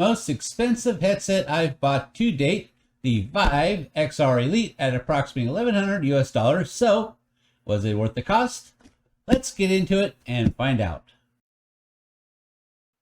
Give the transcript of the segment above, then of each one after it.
most expensive headset I've bought to date, the VIVE XR ELITE at approximately $1,100 US. So, was it worth the cost? Let's get into it and find out.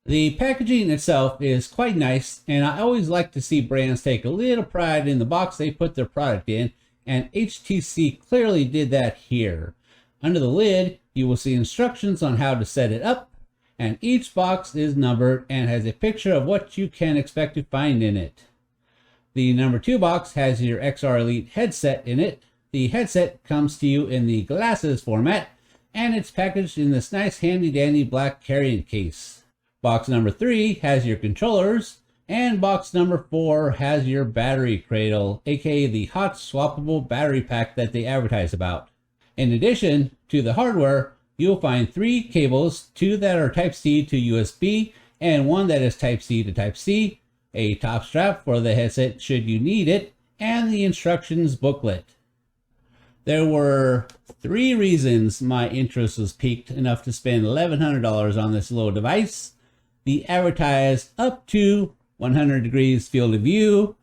The packaging itself is quite nice, and I always like to see brands take a little pride in the box they put their product in, and HTC clearly did that here. Under the lid, you will see instructions on how to set it up, and each box is numbered and has a picture of what you can expect to find in it. The number 2 box has your XR ELITE headset in it. The headset comes to you in the glasses format, and it's packaged in this nice handy dandy black carrying case. Box number 3 has your controllers, and box number 4 has your battery cradle, aka the hot swappable battery pack that they advertise about. In addition to the hardware, you'll find 3 cables, 2 that are Type-C to USB, and 1 that is Type-C to Type-C, a top strap for the headset should you need it, and the instructions booklet. There were 3 reasons my interest was piqued enough to spend $1,100 on this little device: the advertised up to 100 degrees field of view,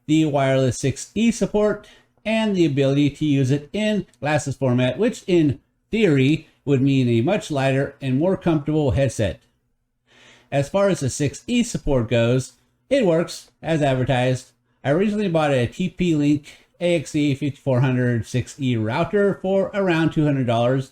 the wireless 6E support, and the ability to use it in glasses format, which in theory would mean a much lighter and more comfortable headset. As far as the 6E support goes, it works as advertised. I originally bought a TP-Link AXE 5400 6E router for around $200,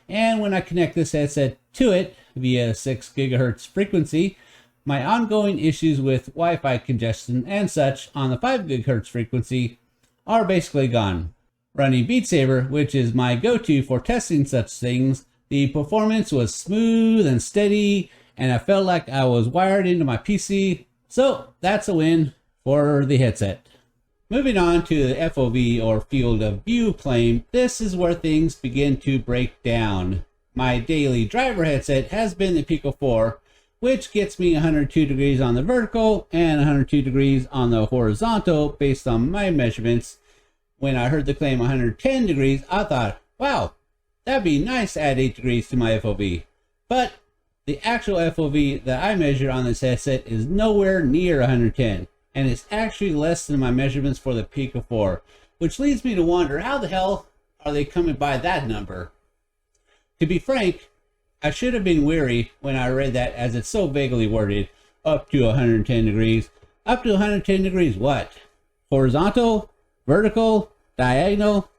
and when I connect this headset to it via 6 GHz frequency, my ongoing issues with Wi-Fi congestion and such on the 5 GHz frequency are basically gone. Running Beat Saber, which is my go-to for testing such things, the performance was smooth and steady, and I felt like I was wired into my PC, so that's a win for the headset. Moving on to the FOV or field of view claim, this is where things begin to break down. My daily driver headset has been the Pico 4, which gets me 102 degrees on the vertical and 102 degrees on the horizontal based on my measurements. When I heard the claim 110 degrees, I thought, wow, that'd be nice to add 8 degrees to my FOV. But the actual FOV that I measure on this headset is nowhere near 110, and it's actually less than my measurements for the Pico 4, which leads me to wonder, how the hell are they coming by that number? To be frank, I should have been weary when I read that, as it's so vaguely worded, up to 110 degrees. Up to 110 degrees what? Horizontal? Vertical? Diagonal?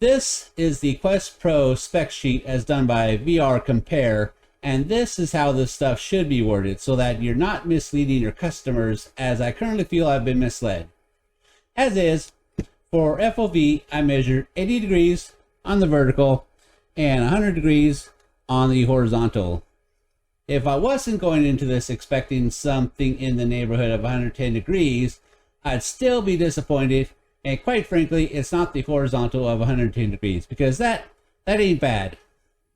This is the Quest Pro spec sheet as done by VR Compare, and this is how this stuff should be worded so that you're not misleading your customers, as I currently feel I've been misled. As is, for FOV, I measured 80 degrees on the vertical and 100 degrees on the horizontal. If I wasn't going into this expecting something in the neighborhood of 110 degrees, I'd still be disappointed, and quite frankly, it's not the horizontal of 110 degrees, because that ain't bad.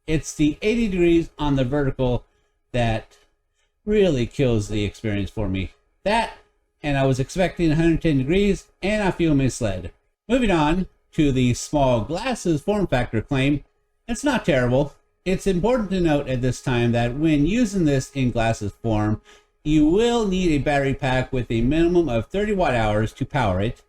It's the 80 degrees on the vertical that really kills the experience for me. That, and I was expecting 110 degrees, and I feel misled. Moving on to the small glasses form factor claim, it's not terrible. It's important to note at this time that when using this in glasses form, you will need a battery pack with a minimum of 30 watt hours to power it.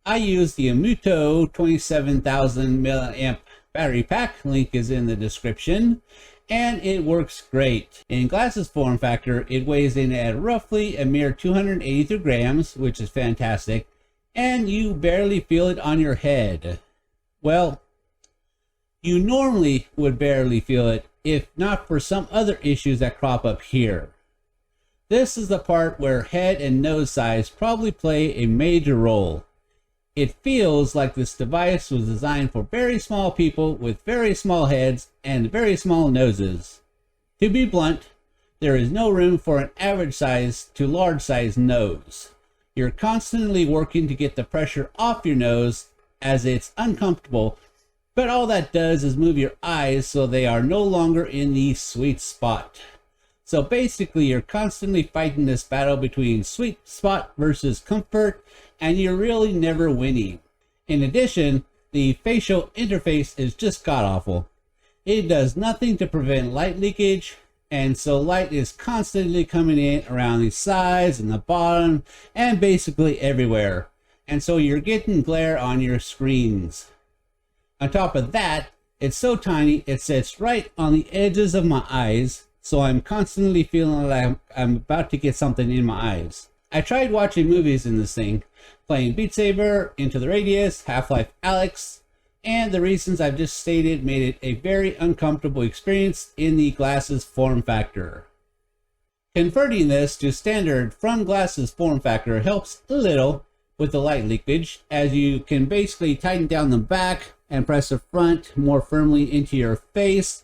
I use the Amuto 27,000 milliamp battery pack, link is in the description, and it works great. In glasses form factor, it weighs in at roughly a mere 283 grams, which is fantastic, and you barely feel it on your head. Well, you normally would barely feel it if not for some other issues that crop up here. This is the part where head and nose size probably play a major role. It feels like this device was designed for very small people with very small heads and very small noses. To be blunt, there is no room for an average size to large size nose. You're constantly working to get the pressure off your nose as it's uncomfortable, but all that does is move your eyes so they are no longer in the sweet spot. So basically, you're constantly fighting this battle between sweet spot versus comfort, and you're really never winning. In addition, the facial interface is just god-awful. It does nothing to prevent light leakage, And so light is constantly coming in around the sides and the bottom and basically everywhere. And so you're getting glare on your screens. On top of that, it's so tiny, it sits right on the edges of my eyes. So I'm constantly feeling like I'm about to get something in my eyes. I tried watching movies in this thing, playing Beat Saber, Into the Radius, Half-Life Alyx, and the reasons I've just stated made it a very uncomfortable experience in the glasses form factor. Converting this to standard from glasses form factor helps a little with the light leakage, as you can basically tighten down the back and press the front more firmly into your face,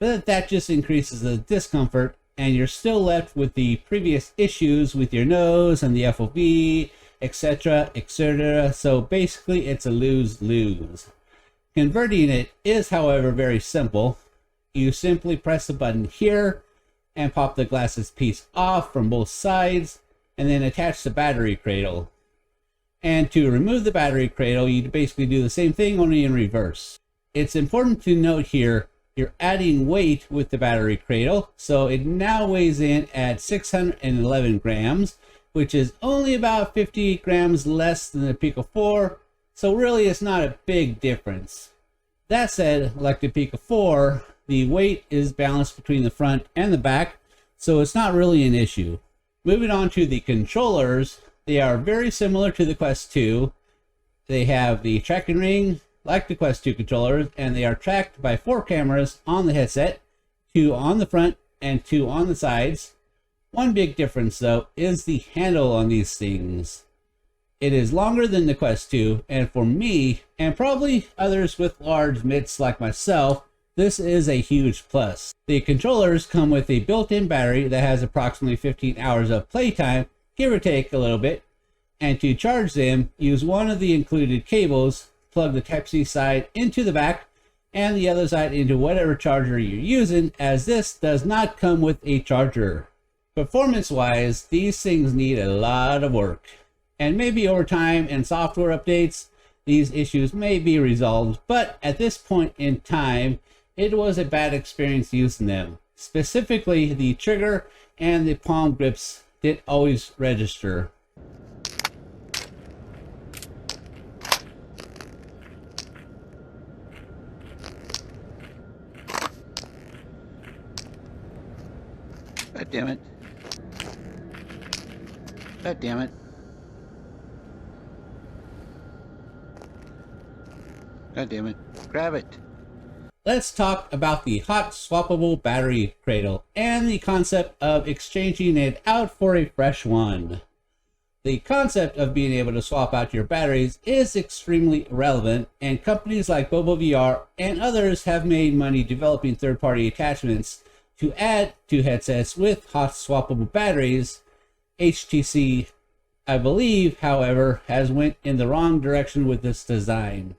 but that just increases the discomfort and you're still left with the previous issues with your nose and the FOV, etc., etc. So basically it's a lose-lose. Converting it is, however, very simple. You simply press the button here and pop the glasses piece off from both sides and then attach the battery cradle. And to remove the battery cradle, you basically do the same thing, only in reverse. It's important to note here, you're adding weight with the battery cradle, so it now weighs in at 611 grams, which is only about 50 grams less than the Pico 4, so really it's not a big difference. That said, like the Pico 4, the weight is balanced between the front and the back, so it's not really an issue. Moving on to the controllers, they are very similar to the Quest 2. They have the tracking ring like the Quest 2 controllers, and they are tracked by 4 cameras on the headset, 2 on the front and 2 on the sides. One big difference though is the handle on these things. It is longer than the Quest 2, and for me, and probably others with large mitts like myself, this is a huge plus. The controllers come with a built-in battery that has approximately 15 hours of playtime, give or take a little bit, and to charge them, use one of the included cables, plug the Type-C side into the back, and the other side into whatever charger you're using, as this does not come with a charger. Performance-wise, these things need a lot of work. And maybe over time and software updates, these issues may be resolved, but at this point in time, it was a bad experience using them. Specifically, the trigger and the palm grips didn't always register. God damn it. God damn it. God damn it. Grab it. Let's talk about the hot swappable battery cradle and the concept of exchanging it out for a fresh one. The concept of being able to swap out your batteries is extremely relevant, and companies like BoboVR and others have made money developing third-party attachments to add to headsets with hot swappable batteries. HTC, I believe, however, has went in the wrong direction with this design.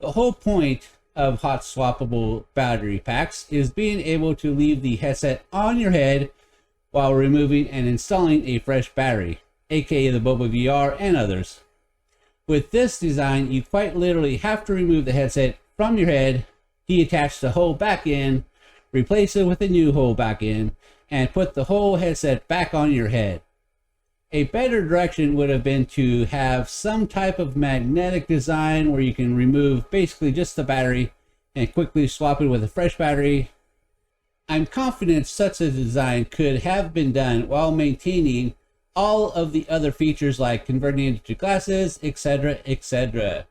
The whole point of hot swappable battery packs is being able to leave the headset on your head while removing and installing a fresh battery, aka the BoboVR and others. With this design, you quite literally have to remove the headset from your head, deattach the whole back end, replace it with a new whole back end, and put the whole headset back on your head. A better direction would have been to have some type of magnetic design where you can remove basically just the battery and quickly swap it with a fresh battery. I'm confident such a design could have been done while maintaining all of the other features like converting it into glasses, etc., etc.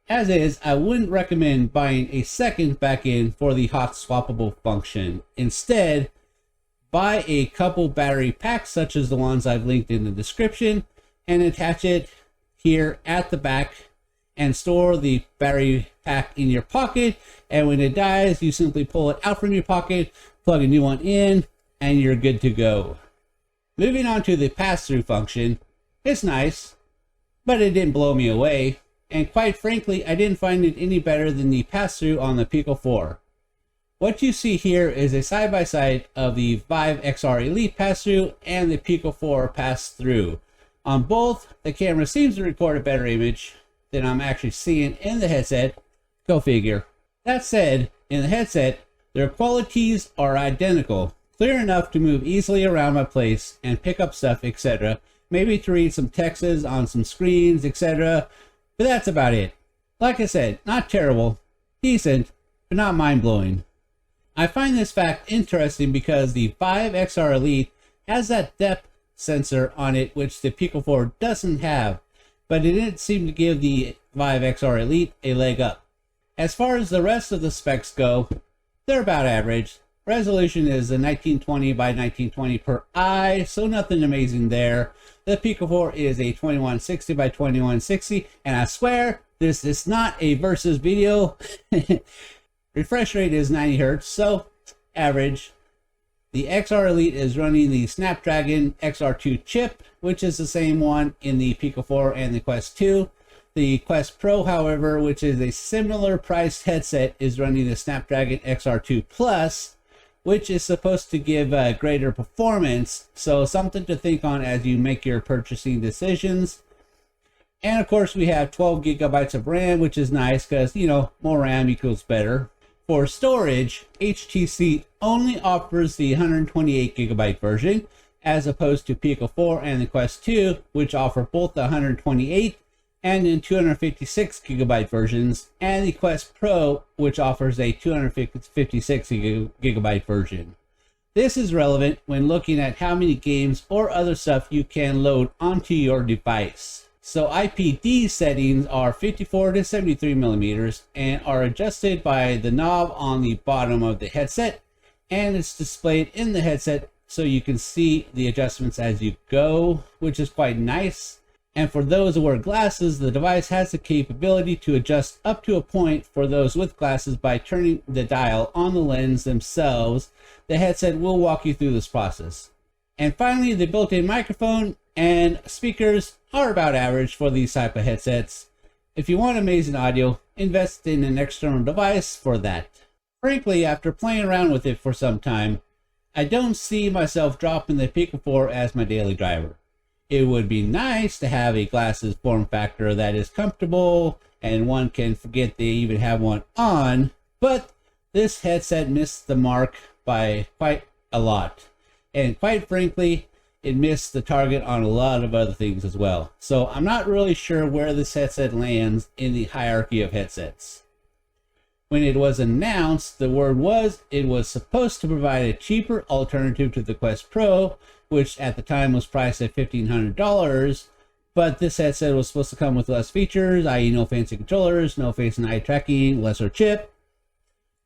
As is, I wouldn't recommend buying a second back end for the hot swappable function. Instead, buy a couple battery packs such as the ones I've linked in the description and attach it here at the back and store the battery pack in your pocket, and when it dies you simply pull it out from your pocket, plug a new one in, and you're good to go. Moving on to the pass-through function, it's nice, but it didn't blow me away, and quite frankly I didn't find it any better than the pass-through on the Pico 4. What you see here is a side-by-side of the VIVE XR ELITE pass-through and the Pico 4 pass-through. On both, the camera seems to record a better image than I'm actually seeing in the headset. Go figure. That said, in the headset, their qualities are identical. Clear enough to move easily around my place and pick up stuff, etc. Maybe to read some texts on some screens, etc. But that's about it. Like I said, not terrible, decent, but not mind-blowing. I find this fact interesting because the VIVE XR ELITE has that depth sensor on it which the Pico 4 doesn't have, but it didn't seem to give the VIVE XR ELITE a leg up. As far as the rest of the specs go, they're about average. Resolution is a 1920 by 1920 per eye, so nothing amazing there. The Pico 4 is a 2160 by 2160, and I swear this is not a versus video. Refresh rate is 90 Hz, so average. The XR ELITE is running the Snapdragon XR2 chip, which is the same one in the Pico 4 and the Quest 2. The Quest Pro, however, which is a similar priced headset, is running the Snapdragon XR2 Plus, which is supposed to give greater performance, so something to think on as you make your purchasing decisions. And of course we have 12 gigabytes of RAM, which is nice because, you know, more RAM equals better. For storage, HTC only offers the 128 gigabyte version, as opposed to Pico 4 and the Quest 2, which offer both the 128 and then 256 gigabyte versions, and the Quest Pro, which offers a 256 gigabyte version. This is relevant when looking at how many games or other stuff you can load onto your device. So IPD settings are 54 to 73 millimeters and are adjusted by the knob on the bottom of the headset, and it's displayed in the headset so you can see the adjustments as you go, which is quite nice. And for those who wear glasses, the device has the capability to adjust up to a point for those with glasses by turning the dial on the lens themselves. The headset will walk you through this process. And finally, the built-in microphone and speakers are about average for these type of headsets. If you want amazing audio, invest in an external device for that. Frankly, after playing around with it for some time, I don't see myself dropping the Pico 4 as my daily driver. It would be nice to have a glasses form factor that is comfortable and one can forget they even have one on, but this headset missed the mark by quite a lot. And quite frankly, it missed the target on a lot of other things as well. So I'm not really sure where this headset lands in the hierarchy of headsets. When it was announced, the word was it was supposed to provide a cheaper alternative to the Quest Pro, which at the time was priced at $1,500, but this headset was supposed to come with less features, i.e. no fancy controllers, no face and eye tracking, lesser chip.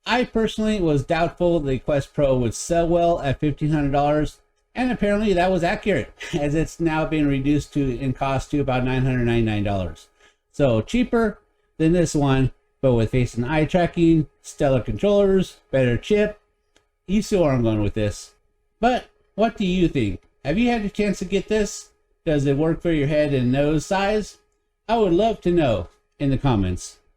I personally was doubtful the Quest Pro would sell well at $1,500, and apparently that was accurate, as it's now been reduced in cost to about $999. So cheaper than this one, but with face and eye tracking, stellar controllers, better chip. You see where I'm going with this. But what do you think? Have you had a chance to get this? Does it work for your head and nose size? I would love to know in the comments.